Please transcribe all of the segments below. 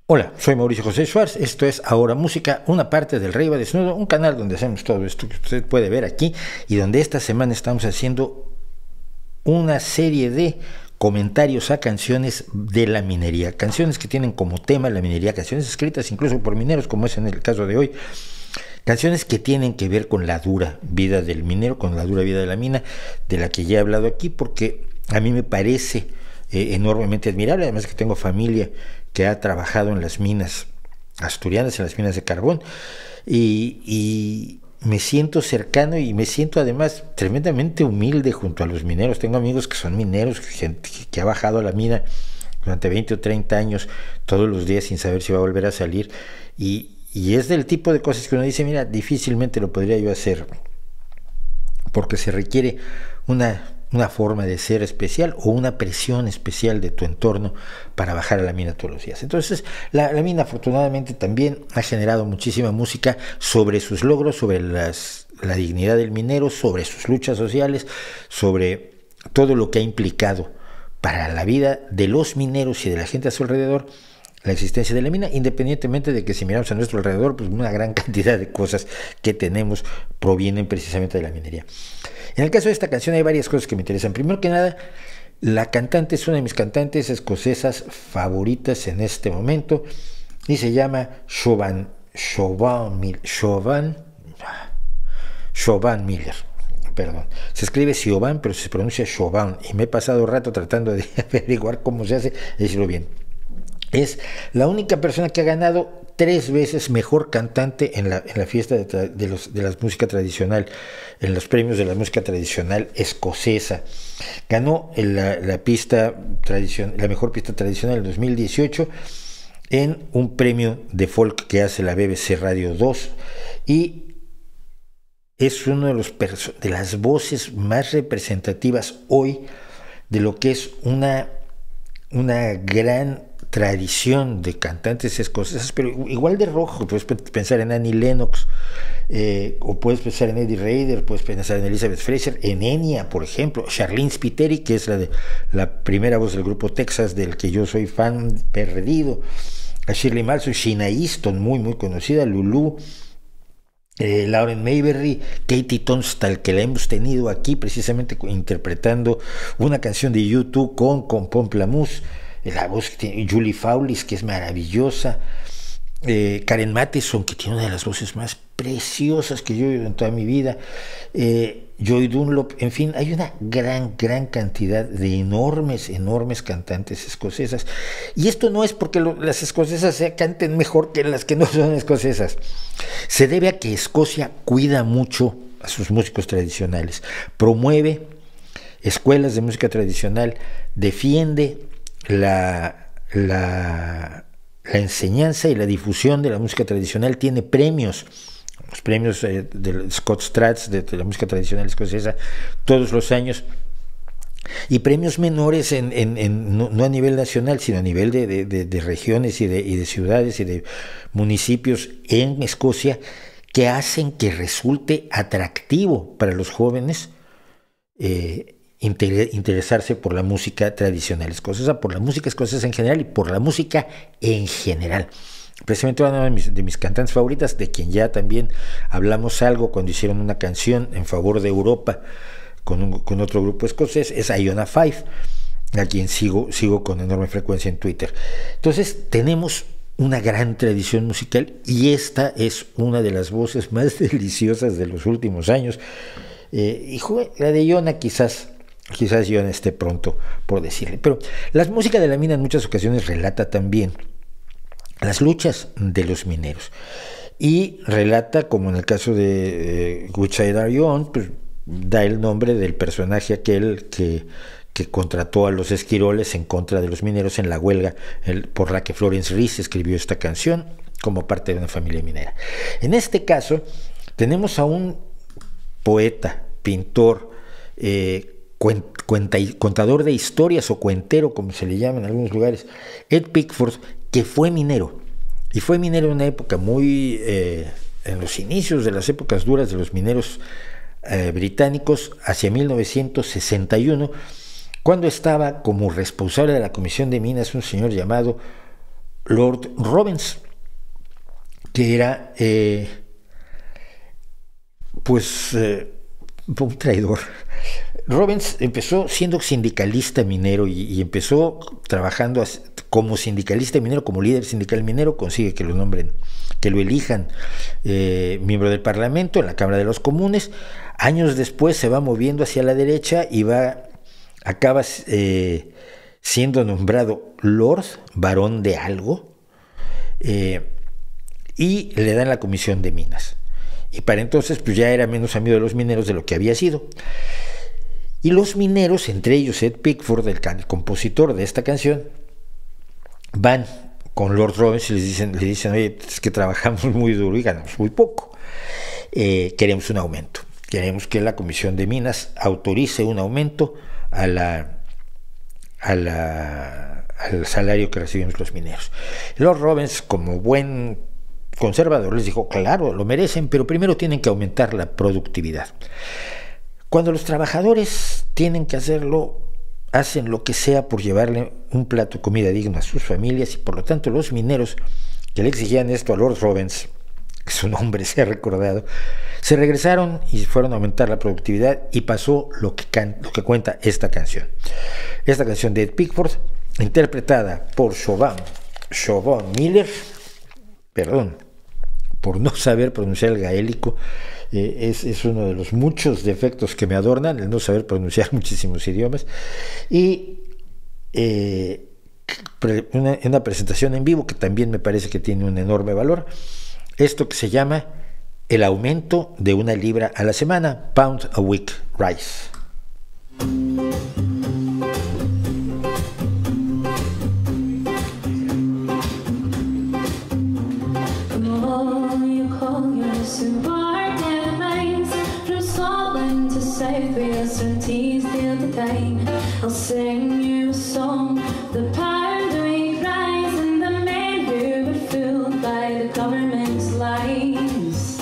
Hola, soy Mauricio José Schwartz, esto es Ahora Música, una parte del Rey va Desnudo, un canal donde hacemos todo esto que usted puede ver aquí y donde esta semana estamos haciendo una serie de comentarios a canciones de la minería, canciones que tienen como tema la minería, canciones escritas incluso por mineros, como es en el caso de hoy, canciones que tienen que ver con la dura vida del minero, con la dura vida de la mina, de la que ya he hablado aquí, porque a mí me parece enormemente admirable, además que tengo familia que ha trabajado en las minas asturianas, en las minas de carbón, y me siento cercano y me siento además tremendamente humilde junto a los mineros. Tengo amigos que son mineros, gente que ha bajado a la mina durante 20 o 30 años todos los días sin saber si va a volver a salir, y es del tipo de cosas que uno dice, mira, difícilmente lo podría yo hacer, porque se requiere una forma de ser especial o una presión especial de tu entorno para bajar a la mina todos los días. Entonces, la mina afortunadamente también ha generado muchísima música sobre sus logros, sobre la dignidad del minero, sobre sus luchas sociales, sobre todo lo que ha implicado para la vida de los mineros y de la gente a su alrededor la existencia de la mina, independientemente de que si miramos a nuestro alrededor, pues una gran cantidad de cosas que tenemos provienen precisamente de la minería. En el caso de esta canción hay varias cosas que me interesan. Primero que nada, la cantante es una de mis cantantes escocesas favoritas en este momento y se llama Siobhan Miller. Perdón. Se escribe Siobhan, pero se pronuncia Siobhan, y me he pasado rato tratando de averiguar cómo se hace, decirlo bien. Es la única persona que ha ganado 3 veces mejor cantante en la fiesta de la música tradicional, en los premios de la música tradicional escocesa. Ganó la mejor pista tradicional en 2018 en un premio de folk que hace la BBC Radio 2, y es uno de las voces más representativas hoy de lo que es una gran tradición de cantantes escocesas, pero igual de rojo. Puedes pensar en Annie Lennox, o puedes pensar en Eddie Rader, puedes pensar en Elizabeth Fraser, en Enya, por ejemplo, Charlene Spiteri, que es la primera voz del grupo Texas, del que yo soy fan perdido, a Shirley Manson, Sheena Easton, muy muy conocida, Lulu, Lauren Mayberry, Katie Tunstall, que la hemos tenido aquí precisamente interpretando una canción de U2 con Pomplamoose, la voz que tiene Julie Fawley, que es maravillosa, Karen Matheson, que tiene una de las voces más preciosas que yo he oído en toda mi vida, Joy Dunlop, en fin, hay una gran cantidad de enormes cantantes escocesas, y esto no es porque las escocesas canten mejor que las que no son escocesas, se debe a que Escocia cuida mucho a sus músicos tradicionales, promueve escuelas de música tradicional, defiende la enseñanza y la difusión de la música tradicional, tiene premios, los premios del Scott Stratts de la música tradicional escocesa todos los años, y premios menores no a nivel nacional, sino a nivel de regiones y de ciudades y de municipios en Escocia, que hacen que resulte atractivo para los jóvenes interesarse por la música tradicional escocesa, por la música escocesa en general y por la música en general. Precisamente una de mis cantantes favoritas, de quien ya también hablamos algo cuando hicieron una canción en favor de Europa con otro grupo escocés, es Iona Five, a quien sigo con enorme frecuencia en Twitter. Entonces tenemos una gran tradición musical, y esta es una de las voces más deliciosas de los últimos años. La de Iona quizás Iona esté pronto por decirle, pero la música de la mina en muchas ocasiones relata también las luchas de los mineros, y relata, como en el caso de Which Side Are You On, pues da el nombre del personaje aquel que contrató a los esquiroles en contra de los mineros en la huelga por la que Florence Reese escribió esta canción como parte de una familia minera. En este caso tenemos a un poeta, pintor, contador de historias, o cuentero como se le llama en algunos lugares, Ed Pickford, que fue minero, y fue minero en una época muy en los inicios de las épocas duras de los mineros británicos, hacia 1961, cuando estaba como responsable de la Comisión de Minas un señor llamado Lord Robbins, que era un traidor. Robbins empezó siendo sindicalista minero y empezó trabajando como sindicalista minero, como líder sindical minero, consigue que lo nombren, que lo elijan miembro del Parlamento en la Cámara de los Comunes. Años después se va moviendo hacia la derecha y acaba siendo nombrado Lord, varón de algo, y le dan la Comisión de Minas. Y para entonces pues ya era menos amigo de los mineros de lo que había sido. Y los mineros, entre ellos Ed Pickford, el compositor de esta canción, van con Lord Robbins y le dicen, oye, es que trabajamos muy duro y ganamos muy poco. Queremos un aumento. Queremos que la Comisión de Minas autorice un aumento al salario que recibimos los mineros. Lord Robbins, como buen conservador, les dijo, claro, lo merecen, pero primero tienen que aumentar la productividad. Cuando los trabajadores tienen que hacerlo, hacen lo que sea por llevarle un plato de comida digna a sus familias, y por lo tanto los mineros que le exigían esto a Lord Robbins, que su nombre se ha recordado, se regresaron y fueron a aumentar la productividad, y pasó lo que cuenta esta canción. Esta canción de Ed Pickford, interpretada por Siobhan Miller, perdón por no saber pronunciar el gaélico, es uno de los muchos defectos que me adornan, el no saber pronunciar muchísimos idiomas, y una presentación en vivo que también me parece que tiene un enorme valor, esto que se llama el aumento de 1 libra a la semana, Pound a Week Rise. I'll sing you a song, the pound a week rise, and the men who were fooled by the government's lies.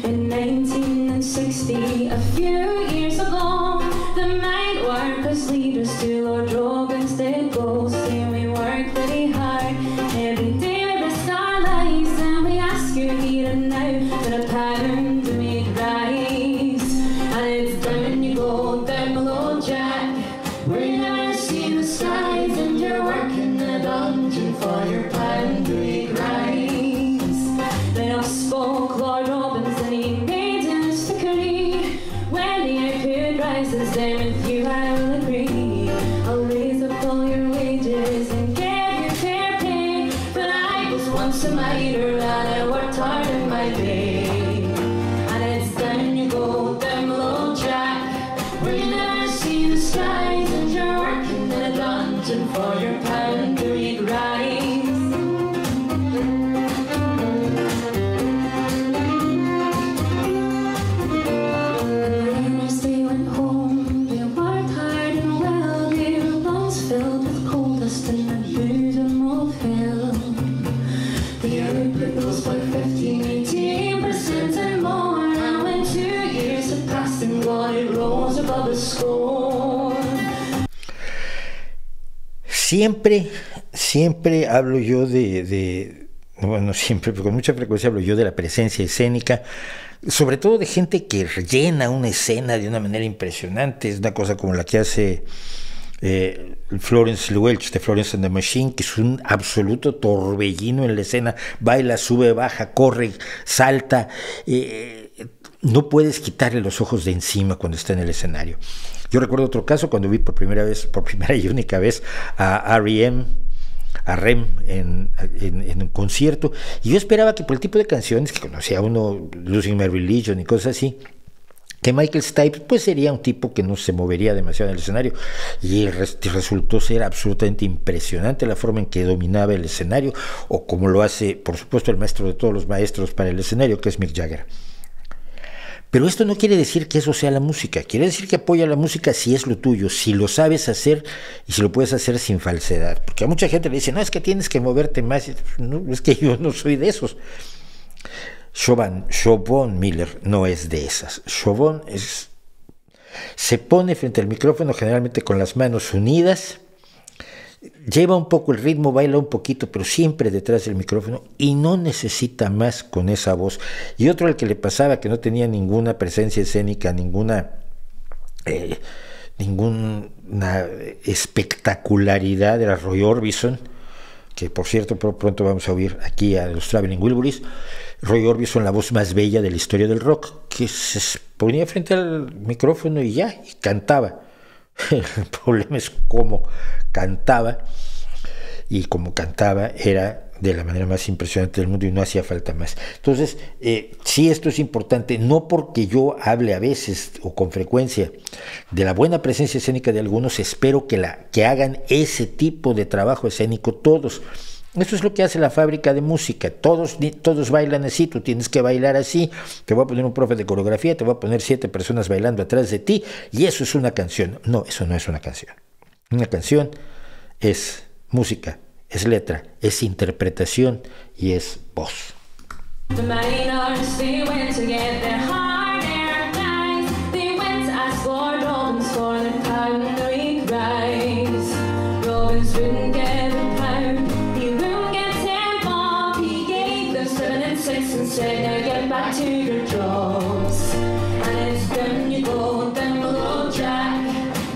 In 1960, a few years ago, the mine workers leaders to Lord Robbins did go, saying we work very hard, every day we risk our lives, and we ask you here and now for a pound a week rise. And it's down you go, down below Jack, where you never see the skies, and you're working in a dungeon for your pound a week rise. Then up spoke Lord Robbins, and he made his decree, when the output rises, then with you I will agree. I'll raise up all your wages and give you fair pay, but I was once a miner and I worked hard in my day. And it's down you go, down below Jack, where you never see the skies, and you're working in a dungeon for your pound a week rise. And as they went home, they worked hard and well, their lungs filled with coal dust and the boredom of hell. The output rose by 15-18% and more, and when 2 years had passed and God, it rose above the score. Siempre hablo yo bueno, siempre, pero con mucha frecuencia hablo yo de la presencia escénica, sobre todo de gente que rellena una escena de una manera impresionante. Es una cosa como la que hace Florence Welch de Florence and the Machine, que es un absoluto torbellino en la escena, baila, sube, baja, corre, salta, no puedes quitarle los ojos de encima cuando está en el escenario. Yo recuerdo otro caso cuando vi por primera y única vez a R.E.M. en un concierto, y yo esperaba que por el tipo de canciones que conocía uno, Losing My Religion y cosas así, que Michael Stipe pues sería un tipo que no se movería demasiado en el escenario, y resultó ser absolutamente impresionante la forma en que dominaba el escenario, o como lo hace por supuesto el maestro de todos los maestros para el escenario, que es Mick Jagger. Pero esto no quiere decir que eso sea la música, quiere decir que apoya la música si es lo tuyo, si lo sabes hacer y si lo puedes hacer sin falsedad, porque a mucha gente le dice, no, es que tienes que moverte más. No, es que yo no soy de esos. Siobhan Miller no es de esas. Siobhan se pone frente al micrófono generalmente con las manos unidas, lleva un poco el ritmo, baila un poquito, pero siempre detrás del micrófono y no necesita más con esa voz. Y otro al que le pasaba que no tenía ninguna presencia escénica, ninguna espectacularidad, era Roy Orbison, que por cierto pronto vamos a oír aquí a los Traveling Wilburys. Roy Orbison, la voz más bella de la historia del rock, que se ponía frente al micrófono y ya, y cantaba. El problema es cómo cantaba, y como cantaba era de la manera más impresionante del mundo y no hacía falta más. Entonces, sí, esto es importante, no porque yo hable a veces o con frecuencia de la buena presencia escénica de algunos, espero que hagan ese tipo de trabajo escénico todos. Eso es lo que hace la fábrica de música, todos bailan así, tú tienes que bailar así, te voy a poner un profe de coreografía, te voy a poner 7 personas bailando atrás de ti, y eso es una canción. No, eso no es una canción. Una canción es música, es letra, es interpretación y es voz. The miners, they went to get their hard-earned guys. They went to ask Lord Robbins for the pound a week rise. Robbins wouldn't get a pound, he wouldn't get 10 bob. He gave them 7 and 6 and said, now get back to your jobs. And it's down you go, down below Jack,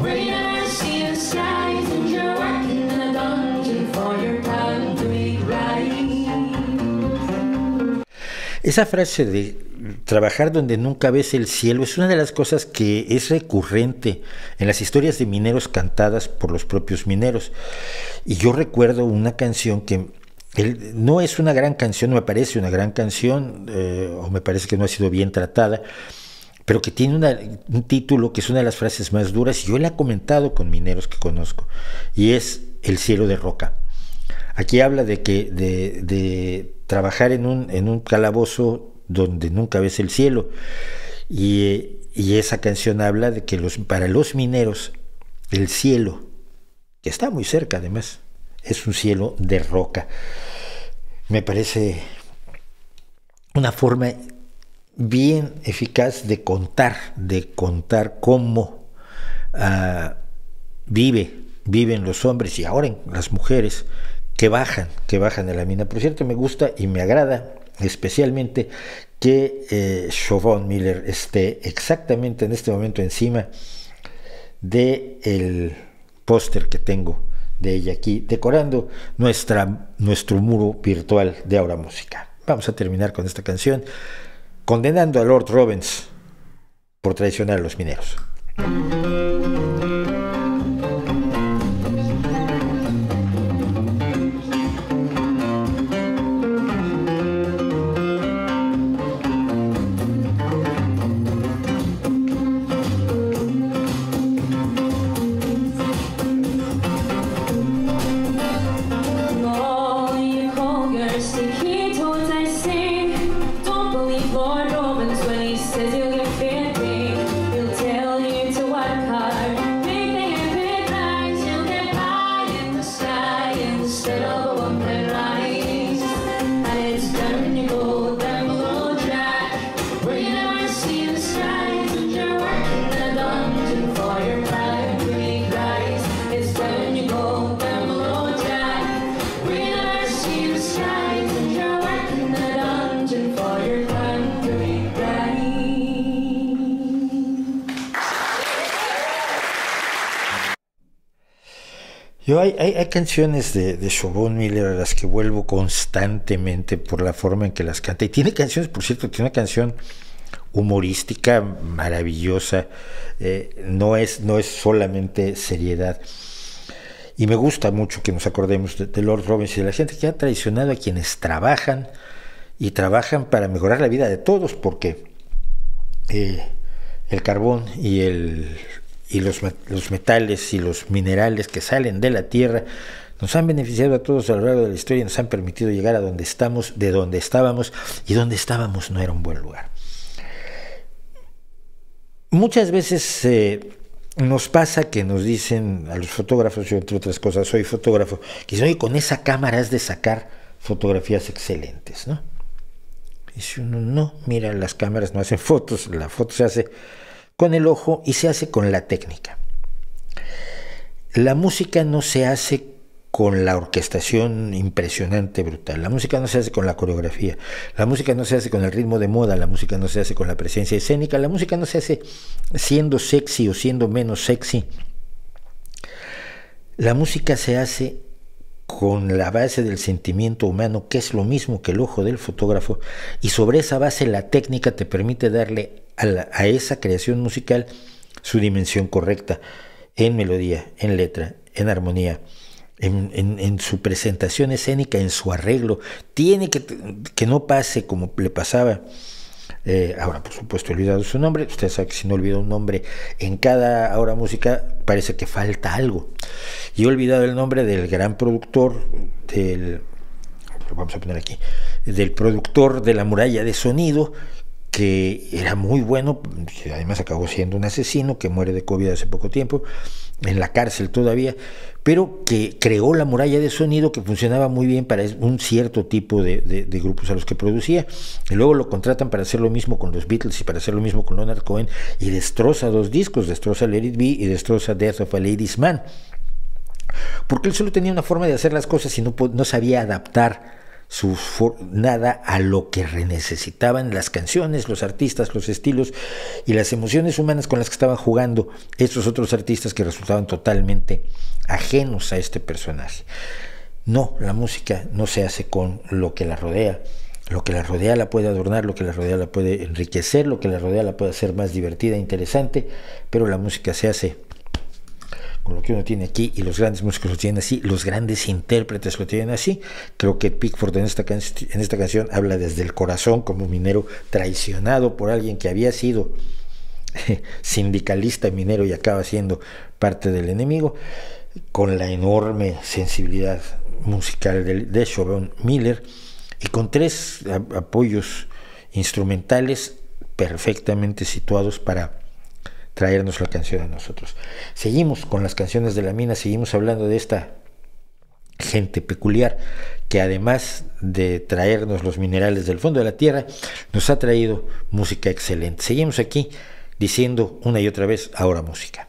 where you never see the skies, and you're working in a dungeon for your pound a week rise. Esa frase de trabajar donde nunca ves el cielo es una de las cosas que es recurrente en las historias de mineros cantadas por los propios mineros. Y yo recuerdo una canción que no es una gran canción, no me parece una gran canción, o me parece que no ha sido bien tratada, pero que tiene un título que es una de las frases más duras, y yo la he comentado con mineros que conozco, y es El cielo de roca. Aquí habla de trabajar en un calabozo donde nunca ves el cielo, y esa canción habla de que para los mineros el cielo, que está muy cerca además, es un cielo de roca. Me parece una forma bien eficaz de contar cómo viven los hombres y ahora las mujeres que bajan a la mina. Por cierto, me gusta y me agrada especialmente que Siobhan Miller esté exactamente en este momento encima del póster que tengo de ella aquí, decorando nuestro muro virtual de Ahora Música. Vamos a terminar con esta canción, condenando a Lord Robbins por traicionar a los mineros. Hay canciones de Siobhan Miller a las que vuelvo constantemente por la forma en que las canta. Y tiene canciones, por cierto, tiene una canción humorística maravillosa, no es solamente seriedad. Y me gusta mucho que nos acordemos de Lord Robbins y de la gente que ha traicionado a quienes trabajan para mejorar la vida de todos, porque el carbón y los metales y los minerales que salen de la tierra nos han beneficiado a todos a lo largo de la historia y nos han permitido llegar a donde estamos, de donde estábamos, y donde estábamos no era un buen lugar. Muchas veces nos pasa que nos dicen a los fotógrafos, yo entre otras cosas soy fotógrafo, que dicen, oye, con esa cámara has de sacar fotografías excelentes, ¿no? Y dice uno, no, mira, las cámaras no hacen fotos, la foto se hace con el ojo y se hace con la técnica. La música no se hace con la orquestación impresionante, brutal. La música no se hace con la coreografía, la música no se hace con el ritmo de moda, la música no se hace con la presencia escénica, la música no se hace siendo sexy o siendo menos sexy. La música se hace con la base del sentimiento humano, que es lo mismo que el ojo del fotógrafo, y sobre esa base la técnica te permite darle a esa creación musical su dimensión correcta, en melodía, en letra, en armonía, en su presentación escénica, en su arreglo. Tiene que no pase como le pasaba. Ahora, por supuesto, he olvidado su nombre. Usted sabe que si no olvido un nombre en cada Ahora Música, parece que falta algo. Y he olvidado el nombre del gran productor, lo vamos a poner aquí, del productor de La Muralla de Sonido, que era muy bueno, que además acabó siendo un asesino, que muere de COVID hace poco tiempo, en la cárcel todavía, pero que creó La Muralla de Sonido, que funcionaba muy bien para un cierto tipo de grupos a los que producía, y luego lo contratan para hacer lo mismo con los Beatles y para hacer lo mismo con Leonard Cohen, y destroza 2 discos, destroza Let It Be y destroza Death of a Ladies Man, porque él solo tenía una forma de hacer las cosas y no sabía adaptar nada a lo que necesitaban las canciones, los artistas, los estilos y las emociones humanas con las que estaban jugando estos otros artistas que resultaban totalmente ajenos a este personaje. No, la música no se hace con lo que la rodea. Lo que la rodea la puede adornar, lo que la rodea la puede enriquecer, lo que la rodea la puede hacer más divertida e interesante, pero la música se hace con lo que uno tiene aquí, y los grandes músicos lo tienen así, los grandes intérpretes lo tienen así. Creo que Pickford en esta canción habla desde el corazón, como minero traicionado por alguien que había sido sindicalista minero y acaba siendo parte del enemigo, con la enorme sensibilidad musical de Siobhan Miller, y con 3 apoyos instrumentales perfectamente situados para traernos la canción a nosotros. Seguimos con las canciones de La Mina, seguimos hablando de esta gente peculiar que, además de traernos los minerales del fondo de la tierra, nos ha traído música excelente. Seguimos aquí diciendo una y otra vez Ahora Música.